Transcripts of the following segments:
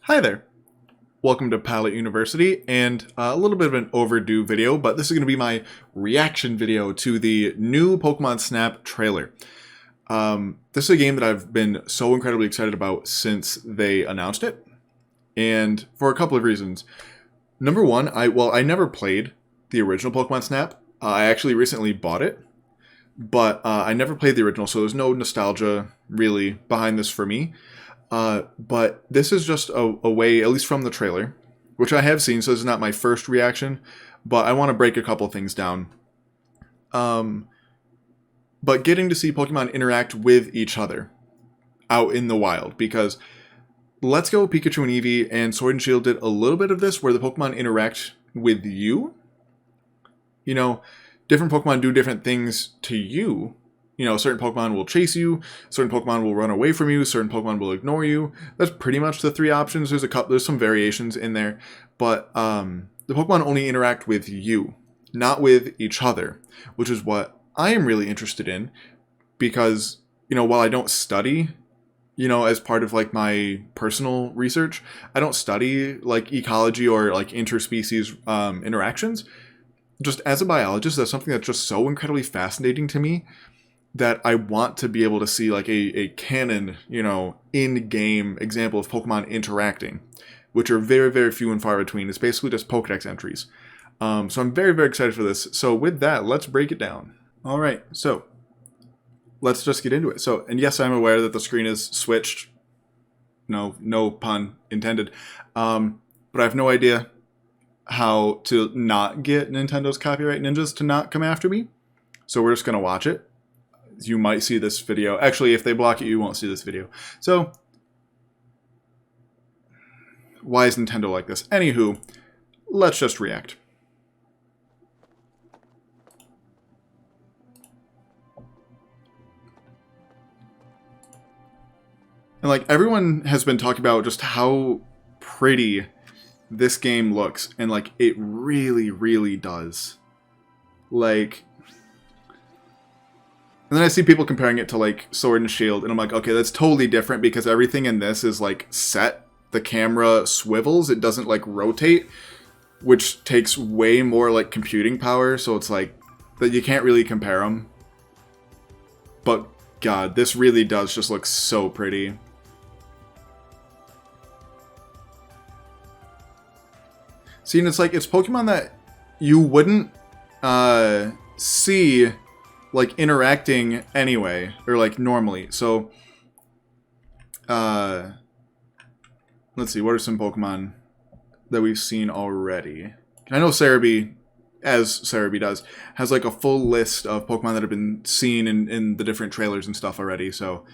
Hi there. Welcome to Pallet University, and a little bit of an overdue video, but this is going to be my reaction video to the new Pokemon Snap trailer. This is a game that I've been so incredibly excited about since they announced it, and for a couple of reasons. Number one, I never played the original Pokemon Snap. I actually recently bought it, but I never played the original, so there's no nostalgia really behind this for me. But this is just a way, at least from the trailer, which I have seen, so this is not my first reaction, but I want to break a couple things down. But getting to see Pokemon interact with each other out in the wild, because Let's Go Pikachu and Eevee and Sword and Shield did a little bit of this, where the Pokemon interact with you. You know, different Pokemon do different things to you. You know, certain Pokemon will chase you, certain Pokemon will run away from you, certain Pokemon will ignore you. That's pretty much the three options. There's some variations in there, but the Pokemon only interact with you, not with each other, which is what I am really interested in, because, you know, while I don't study, you know, as part of like my personal research, I don't study like ecology or like interspecies interactions. Just as a biologist, that's something that's just so incredibly fascinating to me, that I want to be able to see like a canon, you know, in-game example of Pokemon interacting, which are very, very few and far between. It's basically just Pokedex entries. So I'm very, very excited for this. So with that, let's break it down. All right, so let's just get into it. So, and yes, I'm aware that the screen is switched. No pun intended. But I have no idea how to not get Nintendo's copyright ninjas to not come after me. So we're just going to watch it. You might see this video. Actually, if they block it, you won't see this video. So, why is Nintendo like this? Anywho, let's just react. And like, everyone has been talking about just how pretty this game looks. And like, it really, really does. Like, and then I see people comparing it to like Sword and Shield, and I'm like, okay, that's totally different because everything in this is like set. The camera swivels, it doesn't like rotate, which takes way more like computing power, so it's like that you can't really compare them. But God, this really does just look so pretty. See, and it's like, it's Pokemon that you wouldn't see like interacting anyway, or like normally. So let's see, what are some Pokemon that we've seen already? I know Cerebi, as Cerebi does, has like a full list of Pokemon that have been seen in the different trailers and stuff already. So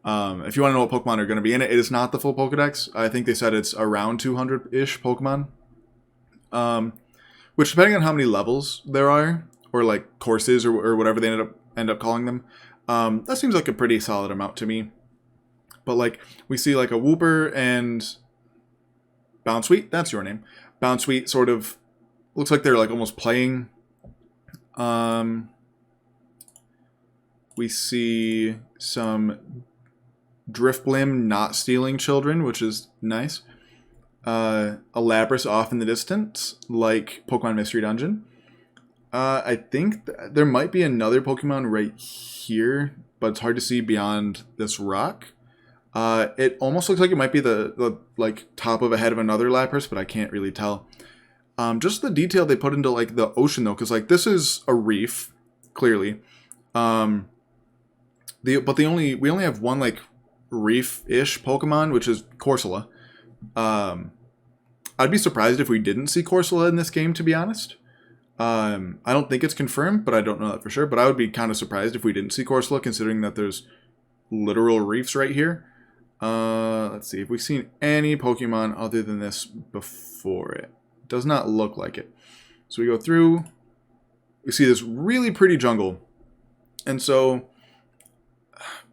if you want to know what Pokemon are going to be in it, it is not the full Pokedex. I think they said it's around 200-ish Pokemon. Which, depending on how many levels there are, or like courses, or whatever they end up calling them, that seems like a pretty solid amount to me. But like, we see like a Wooper and Bounsweet, that's your name. Bounsweet sort of looks like they're like almost playing. We see some Drifblim not stealing children, which is nice. A Lapras off in the distance, like Pokemon Mystery Dungeon. I think there might be another Pokemon right here, but it's hard to see beyond this rock. It almost looks like it might be the like top of a head of another Lapras, but I can't really tell. Just the detail they put into like the ocean though, because like this is a reef, clearly. But we only have one like reef-ish Pokemon, which is Corsola. I'd be surprised if we didn't see Corsola in this game, to be honest. I don't think it's confirmed, but I don't know that for sure. But I would be kind of surprised if we didn't see Corsola, considering that there's literal reefs right here. Let's see if we've seen any Pokemon other than this before it. Does not look like it. So we go through. We see this really pretty jungle. And so,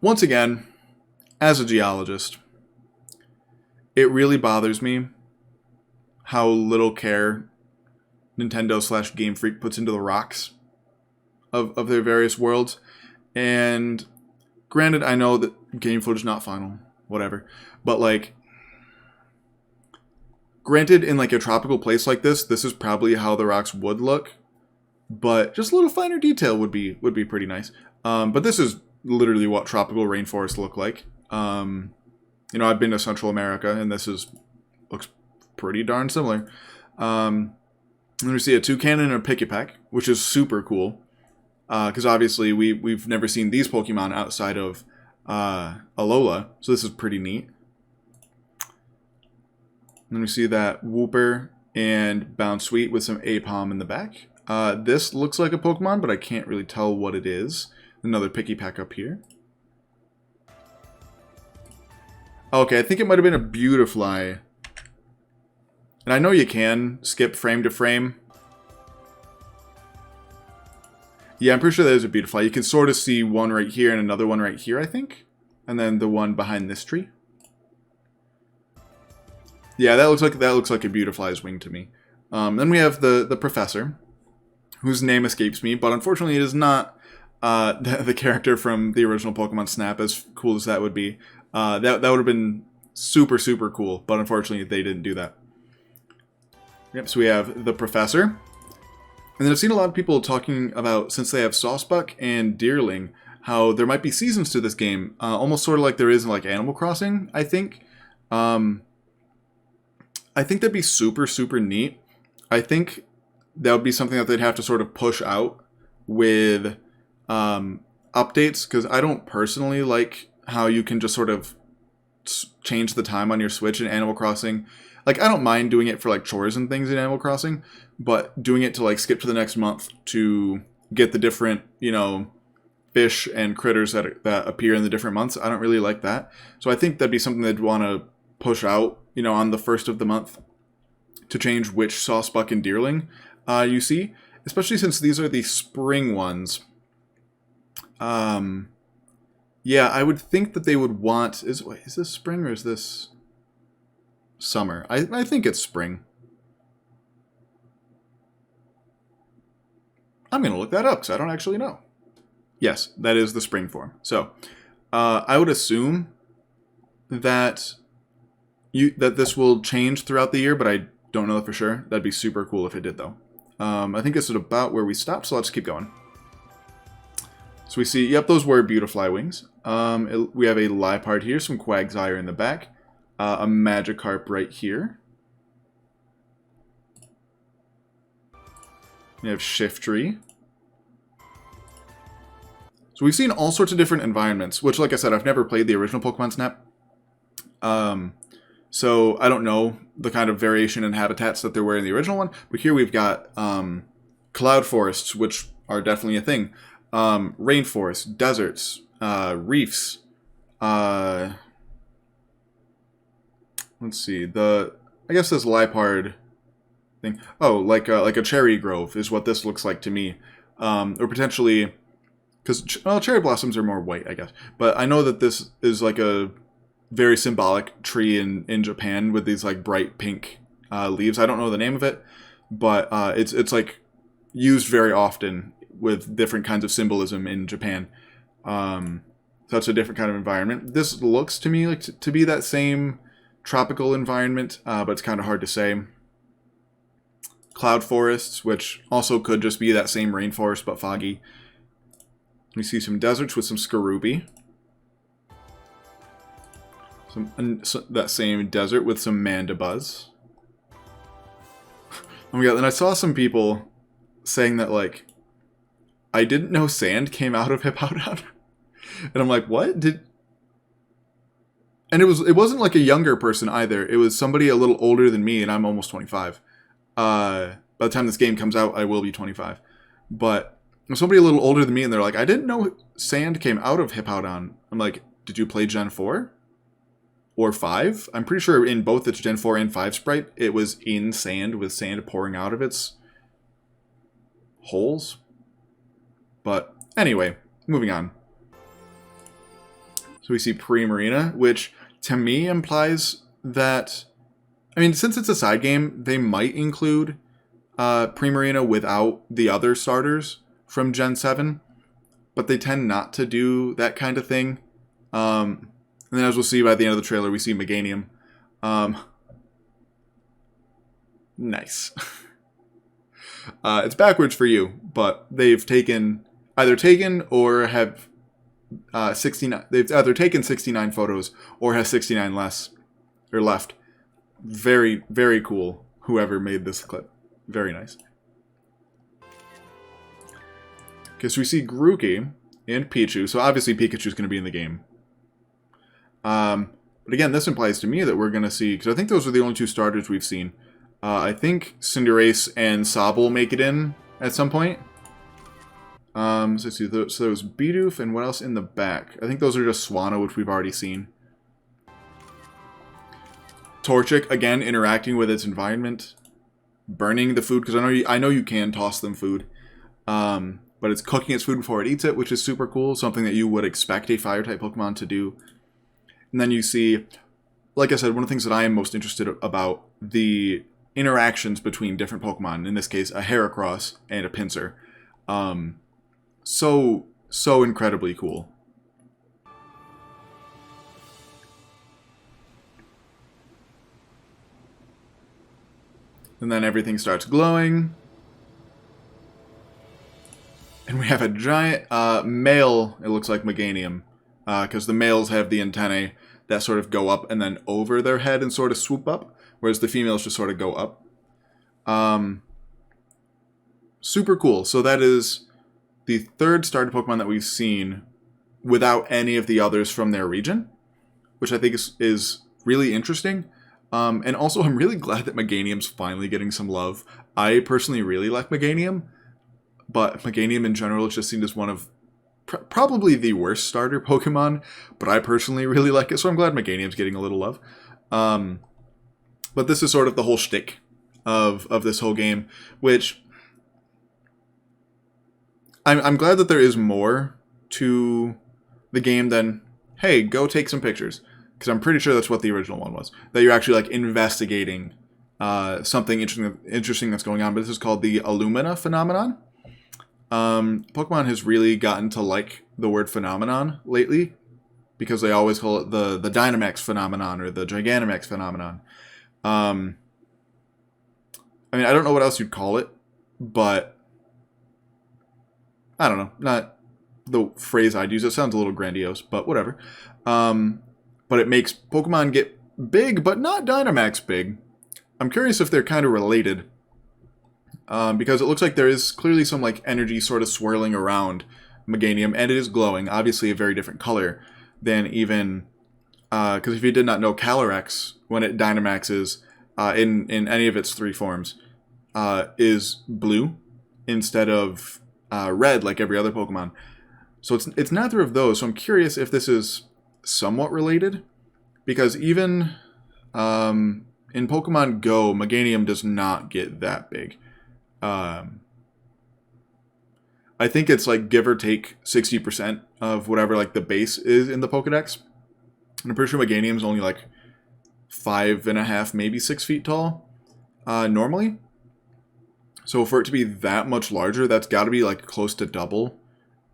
once again, as a geologist, it really bothers me how little care Nintendo / Game Freak puts into the rocks of their various worlds. And granted, I know that game footage is not final, whatever. But like, Granted, in like a tropical place like this is probably how the rocks would look, but just a little finer detail would be pretty nice. But this is literally what tropical rainforests look like. You know, I've been to Central America, and looks pretty darn similar. And we see a toucan and a Pikipek, which is super cool. Because obviously we've never seen these Pokemon outside of Alola, so this is pretty neat. And then we see that Wooper and Bounsweet with some Apom in the back. This looks like a Pokemon, but I can't really tell what it is. Another Pikipek up here. Okay, I think it might have been a Beautifly. And I know you can skip frame to frame. Yeah, I'm pretty sure there's a Beautifly. You can sort of see one right here and another one right here, I think. And then the one behind this tree. Yeah, that looks like a Beautifly's wing to me. Then we have the Professor, whose name escapes me, but unfortunately it is not the character from the original Pokemon Snap, as cool as that would be. That would have been super, super cool, but unfortunately they didn't do that. Yep, so we have the Professor. And then I've seen a lot of people talking about, since they have Saucebuck and Deerling, how there might be seasons to this game, almost sort of like there is in like Animal Crossing, I think. I think that'd be super, super neat. I think that would be something that they'd have to sort of push out with updates, because I don't personally like how you can just sort of change the time on your Switch in Animal Crossing. Like, I don't mind doing it for like chores and things in Animal Crossing, but doing it to like skip to the next month to get the different, you know, fish and critters that appear in the different months, I don't really like that. So I think that'd be something they'd want to push out, you know, on the first of the month to change which Saucebuck and Deerling you see, especially since these are the spring ones. Yeah, I would think that they would want... Is this spring or is this summer? I think it's spring. I'm going to look that up because I don't actually know. Yes, that is the spring form. So, I would assume that this will change throughout the year, but I don't know for sure. That'd be super cool if it did, though. I think this is about where we stopped, so let's keep going. So we see, yep, those were Beautifly wings. We have a Liepard here, some Quagsire in the back, a Magikarp right here. We have Shiftry. So we've seen all sorts of different environments, which, like I said, I've never played the original Pokemon Snap. So I don't know the kind of variation in habitats that there were in the original one, but here we've got cloud forests, which are definitely a thing. Rainforests, deserts, reefs. Let's see. I guess this Liepard thing. Oh, like a cherry grove is what this looks like to me. Or potentially, because cherry blossoms are more white, I guess. But I know that this is like a very symbolic tree in Japan with these like bright pink leaves. I don't know the name of it, but it's like used very often with different kinds of symbolism in Japan. So it's a different kind of environment. This looks to me like to be that same tropical environment, but it's kind of hard to say. Cloud forests, which also could just be that same rainforest but foggy. We see some deserts with some Skorupi. That same desert with some Mandibuzz. Oh my god, and I saw some people saying that, like, I didn't know sand came out of Hippowdon. And I'm like, what? And it wasn't like a younger person either. It was somebody a little older than me, and I'm almost 25. By the time this game comes out, I will be 25. But somebody a little older than me, and they're like, I didn't know sand came out of Hippowdon. I'm like, did you play Gen 4? Or 5? I'm pretty sure in both its Gen 4 and 5 sprite, it was in sand, with sand pouring out of its holes. But anyway, moving on. So we see Primarina, which to me implies that, I mean, since it's a side game, they might include Primarina without the other starters from Gen 7, but they tend not to do that kind of thing. And then as we'll see by the end of the trailer, we see Meganium. Nice. It's backwards for you, but they've either taken or have 69. They've either taken 69 photos or has 69 less or left. Very, very cool. Whoever made this clip, very nice. Okay, so we see Grookey and Pichu. So obviously Pikachu's going to be in the game. But again, this implies to me that we're going to see, because I think those are the only two starters we've seen. I think Cinderace and Sobble make it in at some point. So let's see, so there was Bidoof and what else in the back? I think those are just Swanna, which we've already seen. Torchic, again, interacting with its environment. Burning the food, because I know you can toss them food. But it's cooking its food before it eats it, which is super cool. Something that you would expect a Fire-type Pokemon to do. And then you see, like I said, one of the things that I am most interested about, the interactions between different Pokemon. In this case, a Heracross and a Pinsir. So incredibly cool. And then everything starts glowing. And we have a giant male, it looks like Meganium. Because the males have the antennae that sort of go up and then over their head and sort of swoop up. Whereas the females just sort of go up. Super cool. So that is the third starter Pokemon that we've seen without any of the others from their region. Which I think is really interesting. And also, I'm really glad that Meganium's finally getting some love. I personally really like Meganium. But Meganium in general is just seen as one of probably the worst starter Pokemon. But I personally really like it, so I'm glad Meganium's getting a little love. But this is sort of the whole shtick of this whole game, which I'm glad that there is more to the game than, hey, go take some pictures. Because I'm pretty sure that's what the original one was. That you're actually like investigating something interesting that's going on. But this is called the Illumina phenomenon. Pokemon has really gotten to like the word phenomenon lately. Because they always call it the Dynamax phenomenon or the Gigantamax phenomenon. I mean, I don't know what else you'd call it. But I don't know. Not the phrase I'd use. It sounds a little grandiose. But whatever. But it makes Pokemon get big, but not Dynamax big. I'm curious if they're kind of related. Because it looks like there is clearly some like energy sort of swirling around Meganium, and it is glowing. Obviously a very different color than even... Because if you did not know, Calyrex, when it Dynamaxes in any of its three forms, is blue instead of red like every other Pokemon. So it's neither of those, so I'm curious if this is somewhat related, because even in Pokemon Go, Meganium does not get that big. I think it's like give or take 60% of whatever like the base is in the Pokedex. And I'm pretty sure Meganium is only like 5.5, maybe 6 feet tall normally. So for it to be that much larger, that's got to be like close to double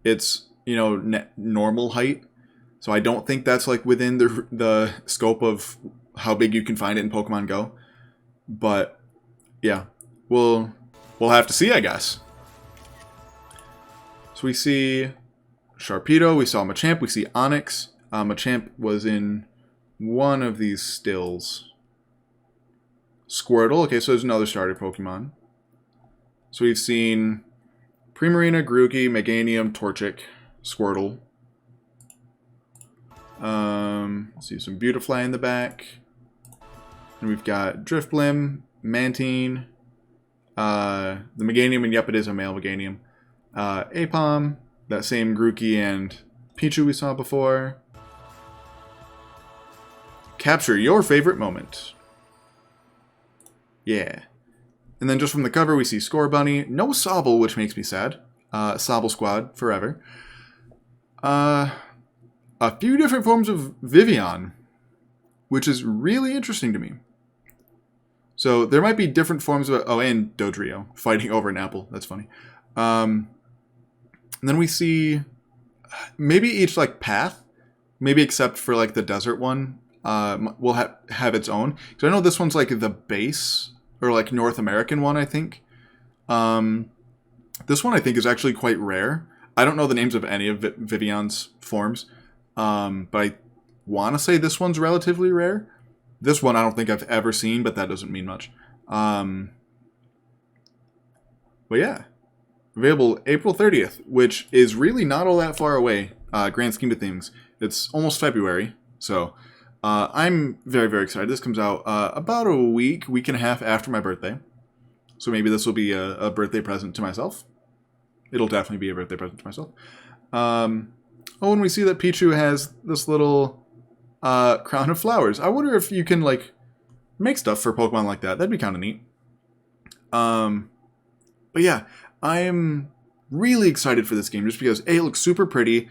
its normal height. So I don't think that's like within the scope of how big you can find it in Pokemon Go. But yeah, we'll have to see, I guess. So we see Sharpedo, we saw Machamp, we see Onix. Machamp was in one of these stills. Squirtle, okay, so there's another starter Pokemon. So we've seen Primarina, Grookey, Meganium, Torchic, Squirtle. Let's see, some Beautifly in the back. And we've got Drifblim, Mantine, the Meganium, and yep, it is a male Meganium. Apom, that same Grookey and Pichu we saw before. Capture your favorite moment. Yeah. And then just from the cover, we see Score Bunny. No Sobble, which makes me sad. Sobble Squad, forever. A few different forms of Vivian, which is really interesting to me. So there might be different forms of... Oh, and Dodrio fighting over an apple. That's funny. And then we see maybe each like path, maybe except for like the desert one, will have its own. Because I know this one's like the base or like North American one, I think. This one I think is actually quite rare. I don't know the names of any of Vivion's forms, but I want to say this one's relatively rare. This one I don't think I've ever seen, but that doesn't mean much. But yeah, available April 30th, which is really not all that far away, grand scheme of things. It's almost February, so I'm very, very excited. This comes out about a week and a half after my birthday. So maybe this will be a birthday present to myself. It'll definitely be a birthday present to myself. Oh, and we see that Pichu has this little crown of flowers. I wonder if you can, like, make stuff for Pokemon like that. That'd be kind of neat. But yeah, I'm really excited for this game just because, A, it looks super pretty.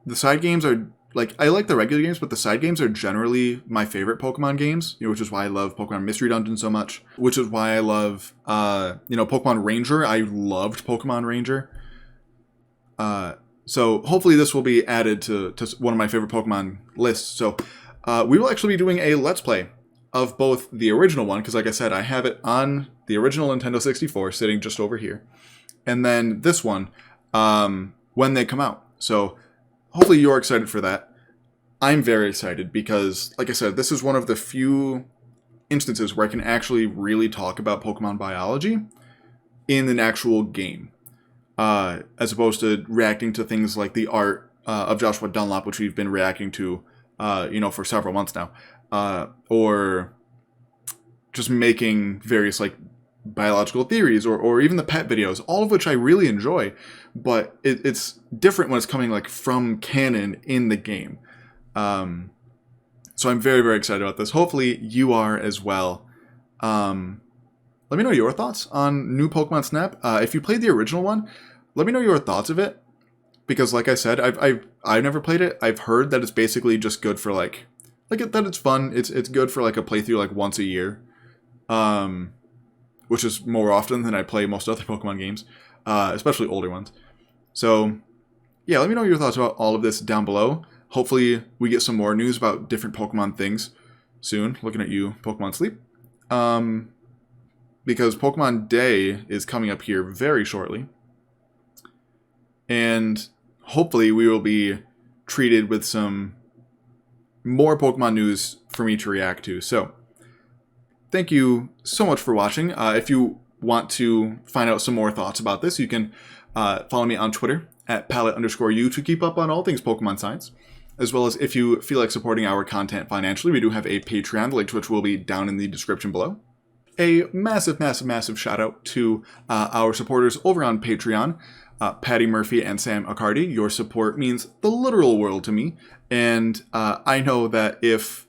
The side games are, like, I like the regular games, but the side games are generally my favorite Pokemon games, which is why I love Pokemon Mystery Dungeon so much, which is why I love, Pokemon Ranger. I loved Pokemon Ranger. So hopefully this will be added to one of my favorite Pokemon lists. So we will actually be doing a Let's Play of both the original one, because like I said, I have it on the original Nintendo 64 sitting just over here, and then this one when they come out. So hopefully you're excited for that. I'm very excited because, like I said, this is one of the few instances where I can actually really talk about Pokemon biology in an actual game. As opposed to reacting to things like the art of Joshua Dunlop, which we've been reacting to, for several months now, or just making various like biological theories, or even the pet videos, all of which I really enjoy, but it's different when it's coming like from canon in the game. So I'm very, very excited about this. Hopefully you are as well. Let me know your thoughts on New Pokemon Snap. If you played the original one, let me know your thoughts of it. Because, like I said, I've never played it. I've heard that it's basically just good for that it's fun. It's good for like a playthrough like once a year, which is more often than I play most other Pokemon games, especially older ones. So yeah, let me know your thoughts about all of this down below. Hopefully we get some more news about different Pokemon things soon. Looking at you, Pokemon Sleep. Because Pokemon Day is coming up here very shortly. And hopefully we will be treated with some more Pokemon news for me to react to. So, thank you so much for watching. If you want to find out some more thoughts about this, you can follow me on Twitter at Pallet_U to keep up on all things Pokemon science. As well as if you feel like supporting our content financially, we do have a Patreon, the link to which will be down in the description below. A massive, massive, massive shout out to our supporters over on Patreon, Patty Murphy and Sam Accardi. Your support means the literal world to me, and I know that if,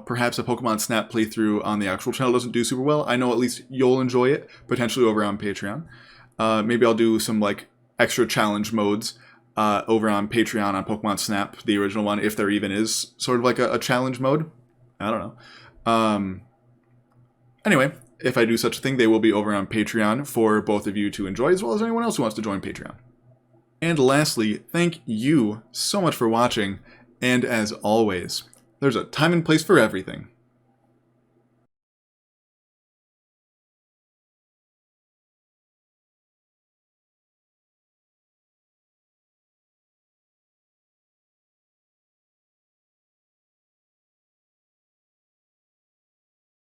perhaps a Pokemon Snap playthrough on the actual channel doesn't do super well, I know at least you'll enjoy it, potentially over on Patreon. Maybe I'll do some like extra challenge modes over on Patreon on Pokemon Snap, the original one, if there even is sort of like a challenge mode. I don't know. Anyway, if I do such a thing, they will be over on Patreon for both of you to enjoy, as well as anyone else who wants to join Patreon. And lastly, thank you so much for watching, and as always, there's a time and place for everything.